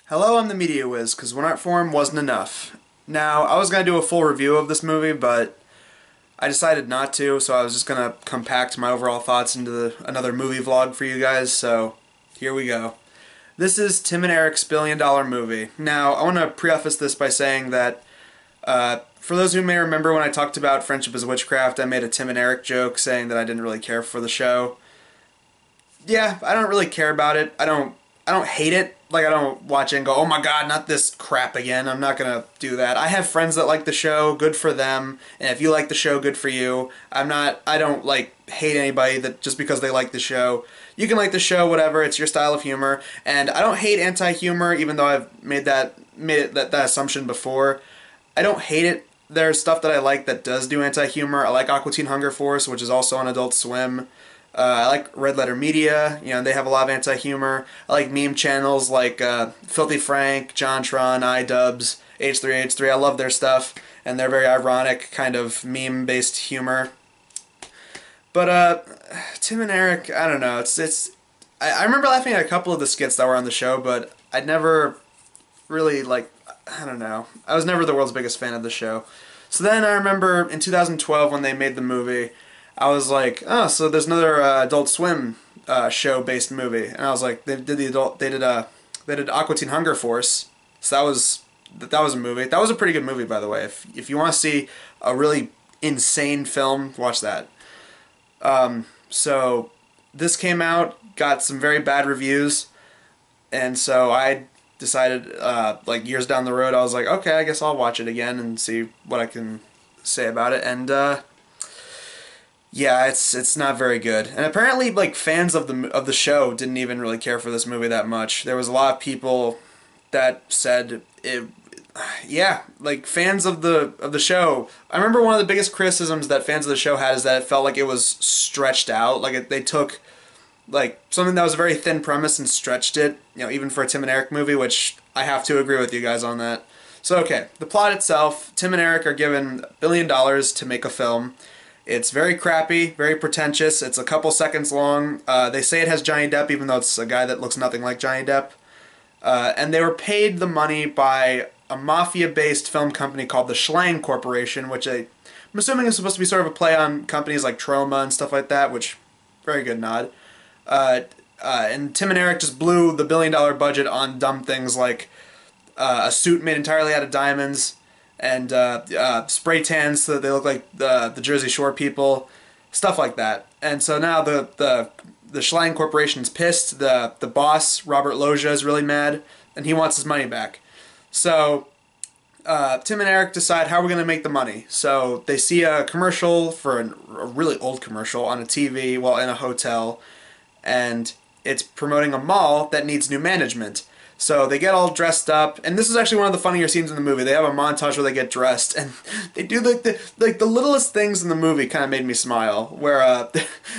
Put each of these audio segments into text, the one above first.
Hello, I'm the Media Wiz, because One Art Form wasn't enough. Now, I was going to do a full review of this movie, but I decided not to, so I was just going to compact my overall thoughts into another movie vlog for you guys, so here we go. This is Tim and Eric's $1 billion movie. Now, I want to preface this by saying that, for those who may remember when I talked about Friendship is Witchcraft, I made a Tim and Eric joke saying that I didn't really care for the show. Yeah, I don't really care about it. I don't hate it. Like, I don't watch it and go, oh my god, not this crap again. I'm not gonna do that. I have friends that like the show, good for them. And if you like the show, good for you. I don't like hate anybody that just because they like the show. You can like the show, whatever, it's your style of humor. And I don't hate anti-humor, even though I've made that assumption before. I don't hate it. There's stuff that I like that does do anti-humor. I like Aqua Teen Hunger Force, which is also on Adult Swim. I like Red Letter Media, they have a lot of anti-humor. I like meme channels like Filthy Frank, JonTron, iDubbbz, H3H3. I love their stuff, and they're very ironic, kind of meme-based humor. But Tim and Eric, I don't know. I remember laughing at a couple of the skits that were on the show, but I'd never really, I don't know. I was never the world's biggest fan of the show. So then I remember in 2012 when they made the movie, I was like, oh, so there's another Adult Swim show-based movie, and I was like, they did Aqua Teen Hunger Force, so that was a movie. That was a pretty good movie, by the way. If you want to see a really insane film, watch that. So this came out, got some very bad reviews, and so I decided, like years down the road, I was like, okay, I guess I'll watch it again and see what I can say about it, and yeah, it's not very good. And apparently, like, fans of the show didn't even really care for this movie that much. There was a lot of people that said it. Yeah, like fans of the show. I remember one of the biggest criticisms that fans of the show had is that it felt like it was stretched out. Like they took like something that was a very thin premise and stretched it. Even for a Tim and Eric movie, which I have to agree with you guys on that. So okay, the plot itself: Tim and Eric are given $1 billion to make a film. It's very crappy, very pretentious. It's a couple seconds long. They say it has Johnny Depp, even though it's a guy that looks nothing like Johnny Depp. And they were paid the money by a mafia-based film company called the Schlang Corporation, which I'm assuming is supposed to be sort of a play on companies like Troma and stuff like that, which, very good nod. And Tim and Eric just blew the $1 billion budget on dumb things like a suit made entirely out of diamonds, and spray tans so that they look like the Jersey Shore people, stuff like that. And so now the Schlang Corporation's pissed. The boss, Robert Loggia, is really mad, and he wants his money back. So Tim and Eric decide how we're going to make the money. So they see a commercial for a really old commercial on a TV while in a hotel, and it's promoting a mall that needs new management. So they get all dressed up, and this is actually one of the funnier scenes in the movie. They have a montage where they get dressed, and they do the littlest things in the movie kind of made me smile. Where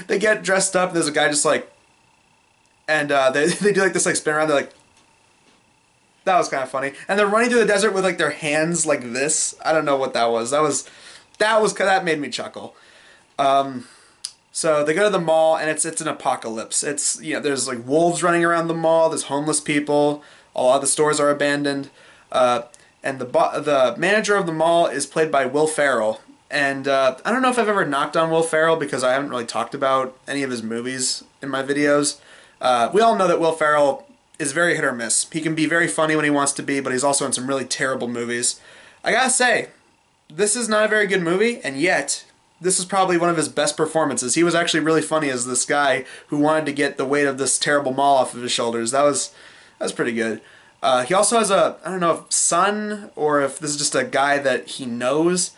they get dressed up, and there's a guy just like, and they do like this like spin around. They're like, that was kind of funny, and they're running through the desert with like their hands like this. I don't know what that was. That made me chuckle. So they go to the mall, and it's an apocalypse. There's like wolves running around the mall. There's homeless people. A lot of the stores are abandoned. And the manager of the mall is played by Will Ferrell. And I don't know if I've ever knocked on Will Ferrell because I haven't really talked about any of his movies in my videos. We all know that Will Ferrell is very hit or miss. He can be very funny when he wants to be, but he's also in some really terrible movies. I gotta say, this is not a very good movie, and yet this is probably one of his best performances. He was actually really funny as this guy who wanted to get the weight of this terrible mall off of his shoulders. That was pretty good. He also has I don't know if son or if this is just a guy that he knows.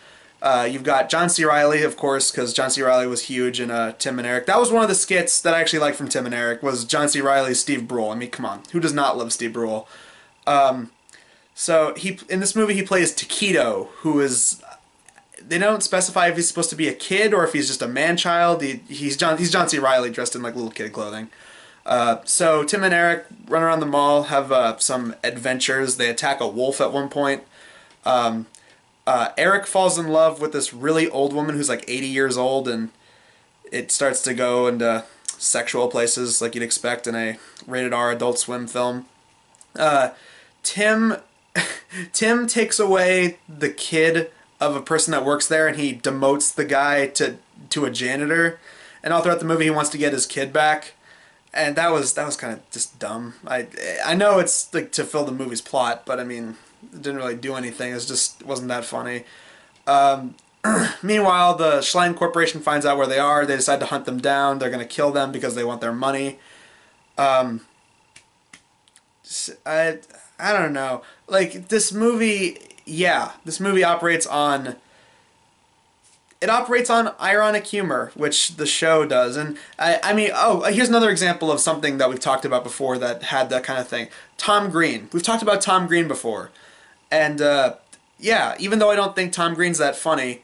You've got John C. Reilly, of course, because John C. Reilly was huge in Tim and Eric. That was one of the skits that I actually liked from Tim and Eric, was John C. Reilly's Steve Brule. I mean, come on, who does not love Steve Brule? So in this movie he plays Taquito, who is, they don't specify if he's supposed to be a kid or if he's just a man-child. He's John C. Reilly dressed in like little kid clothing. So Tim and Eric run around the mall, have some adventures. They attack a wolf at one point. Eric falls in love with this really old woman who's like 80 years old, and it starts to go into sexual places like you'd expect in a rated R Adult Swim film. Tim Tim takes away the kid of a person that works there, and he demotes the guy to a janitor. And all throughout the movie, he wants to get his kid back, and that was kind of just dumb. I know it's like to fill the movie's plot, but I mean, it didn't really do anything. It wasn't that funny. Meanwhile, the Schlein Corporation finds out where they are. They decide to hunt them down. They're going to kill them because they want their money. I don't know. Like, this movie, yeah, this movie operates on... It operates on ironic humor, which the show does. And, I mean, oh, here's another example of something that we've talked about before that had that kind of thing. Tom Green. We've talked about Tom Green before. And, yeah, even though I don't think Tom Green's that funny,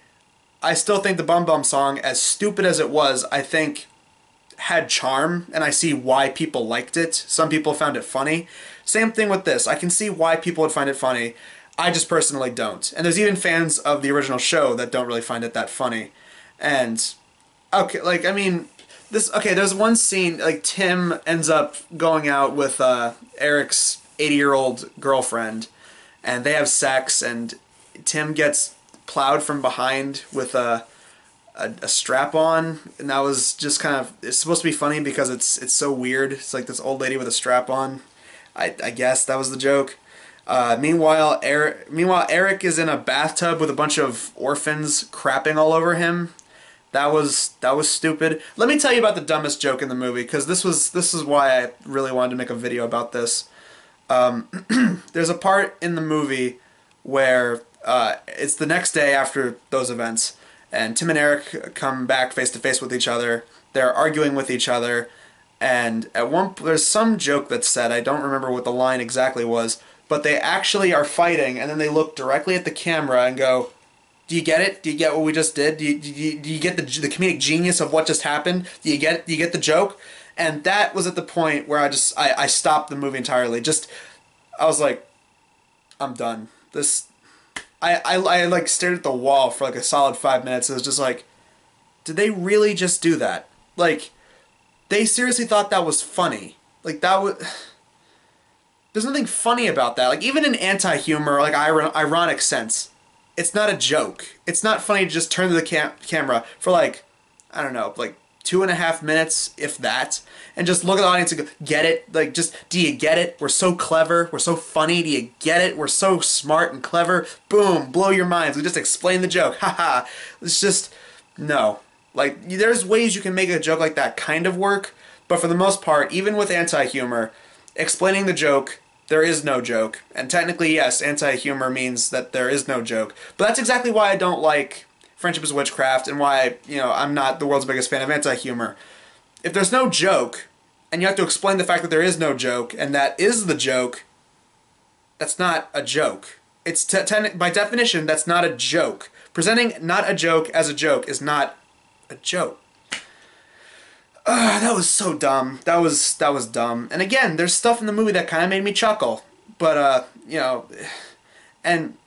I still think the Bum Bum song, as stupid as it was, I think had charm, and I see why people liked it. Some people found it funny. Same thing with this. I can see why people would find it funny. I just personally don't. And there's even fans of the original show that don't really find it that funny. And, okay, like, I mean, there's one scene, like, Tim ends up going out with Eric's 80-year-old girlfriend, and they have sex, and Tim gets plowed from behind with a strap on, and that was just kind of, it's supposed to be funny because it's so weird. It's like this old lady with a strap on. I guess that was the joke. Meanwhile, Eric is in a bathtub with a bunch of orphans crapping all over him. That was stupid. Let me tell you about the dumbest joke in the movie, because this is why I really wanted to make a video about this. There's a part in the movie where it's the next day after those events, and Tim and Eric come back face to face with each other. They're arguing with each other, and there's some joke that's said. I don't remember what the line exactly was, but they actually are fighting, and then they look directly at the camera and go, "Do you get it? Do you get what we just did? Do you get the comedic genius of what just happened? Do you get the joke?" And that was at the point where I stopped the movie entirely. I was like, I'm done. I like stared at the wall for like a solid 5 minutes. It was just like, did they really just do that? Like, they seriously thought that was funny. Like, that was... There's nothing funny about that. Like, even in anti-humor, like ironic sense, it's not a joke. It's not funny to just turn to the camera for like, I don't know, like 2.5 minutes, if that, and just look at the audience and go, get it? Like, just, do you get it? We're so clever. We're so funny. Do you get it? We're so smart and clever. Boom, blow your minds. We just explained the joke. Haha. It's just, no. Like, there's ways you can make a joke like that kind of work, but for the most part, even with anti-humor, explaining the joke, there is no joke. And technically, yes, anti-humor means that there is no joke. But that's exactly why I don't like Friendship is Witchcraft, and why, I'm not the world's biggest fan of anti-humor. If there's no joke, and you have to explain the fact that there is no joke, and that is the joke, that's not a joke. It's by definition, that's not a joke. Presenting not a joke as a joke is not a joke. That was so dumb. That was dumb. And again, there's stuff in the movie that kind of made me chuckle. But, and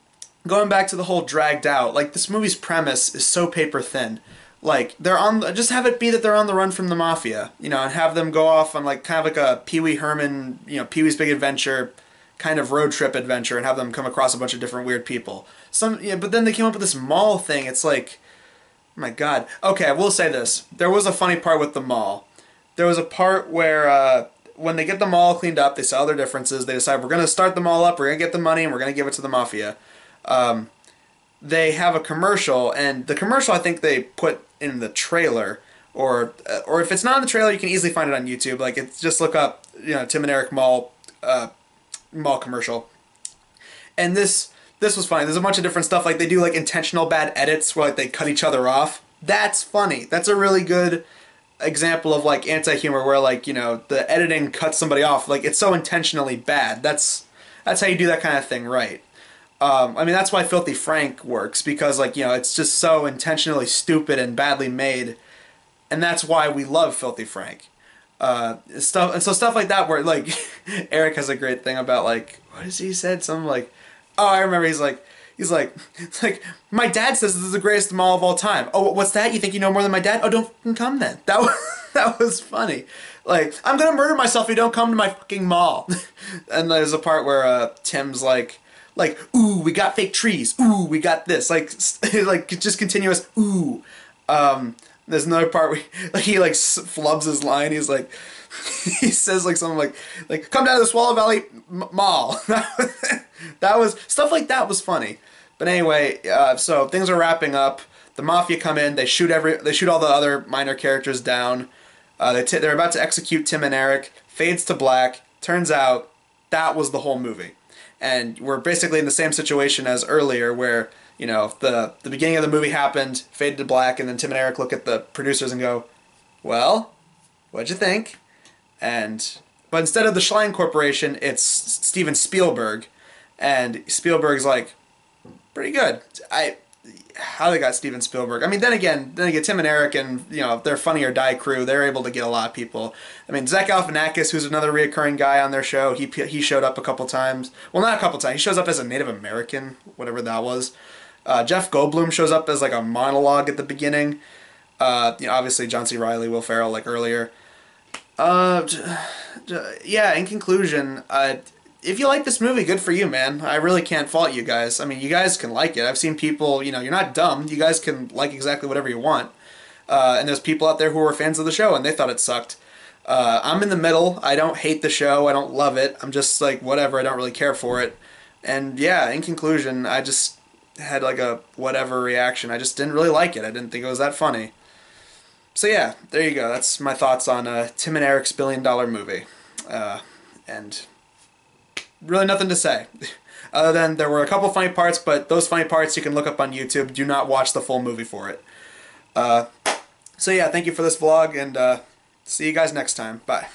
going back to the whole dragged out, like, this movie's premise is so paper thin. Like, just have it be that they're on the run from the mafia, and have them go off on, like, kind of like a Pee Wee Herman, Pee Wee's Big Adventure kind of road trip adventure, and have them come across a bunch of different weird people. But then they came up with this mall thing. It's like, oh my God. Okay, I will say this. There was a funny part with the mall. There was a part where, when they get the mall cleaned up, they sell their differences, they decide, we're going to start the mall up, we're going to get the money, and we're going to give it to the mafia. They have a commercial, and the commercial I think they put in the trailer, or if it's not in the trailer, you can easily find it on YouTube. Like, just look up, Tim and Eric mall commercial. And this was funny. There's a bunch of different stuff, like they do like intentional bad edits where like they cut each other off. That's funny. That's a really good example of like anti-humor where like, the editing cuts somebody off. Like, it's so intentionally bad. That's how you do that kind of thing right. I mean, that's why Filthy Frank works, because, like, it's just so intentionally stupid and badly made, and that's why we love Filthy Frank. Stuff like that where, like, Eric has a great thing about, like, what has he said? Something like, oh, I remember, he's like, He's like, it's like, my dad says this is the greatest mall of all time. Oh, what's that? You think you know more than my dad? Oh, don't fucking come then. That was, that was funny. Like, I'm gonna murder myself if you don't come to my fucking mall. And there's a part where Tim's like, ooh, we got fake trees. Ooh, we got this. Like, like just continuous ooh. There's another part where he like flubs his line. He's like, he says like something like come down to the Swallow Valley Mall. That was stuff like that was funny. But anyway, so things are wrapping up. The Mafia come in. They shoot all the other minor characters down. They're about to execute Tim and Eric. Fades to black. Turns out that was the whole movie. And we're basically in the same situation as earlier, where, you know, the beginning of the movie happened, faded to black, and then Tim and Eric look at the producers and go, well, what'd you think? But instead of the Schlein Corporation, it's Steven Spielberg. And Spielberg's like, pretty good. How they got Steven Spielberg? I mean, then again, Tim and Eric and, you know, their Funny or Die crew, they're able to get a lot of people. I mean, Zach Galifianakis, who's another reoccurring guy on their show, he showed up a couple times. Well, not a couple times. He shows up as a Native American, whatever that was. Jeff Goldblum shows up as like a monologue at the beginning. You know, obviously John C. Reilly, Will Ferrell, like earlier. Yeah. In conclusion, if you like this movie, good for you, man. I really can't fault you guys. I mean, you guys can like it. I've seen people, you know, you're not dumb. You guys can like exactly whatever you want. And there's people out there who are fans of the show and they thought it sucked. I'm in the middle. I don't hate the show. I don't love it. I'm just like, whatever. I don't really care for it. And yeah, in conclusion, I just had like a whatever reaction. I just didn't really like it. I didn't think it was that funny. So yeah, there you go. That's my thoughts on Tim and Eric's $1 billion movie. And really nothing to say. Other than there were a couple funny parts, but those funny parts you can look up on YouTube. Do not watch the full movie for it. So yeah, thank you for this vlog, and see you guys next time. Bye.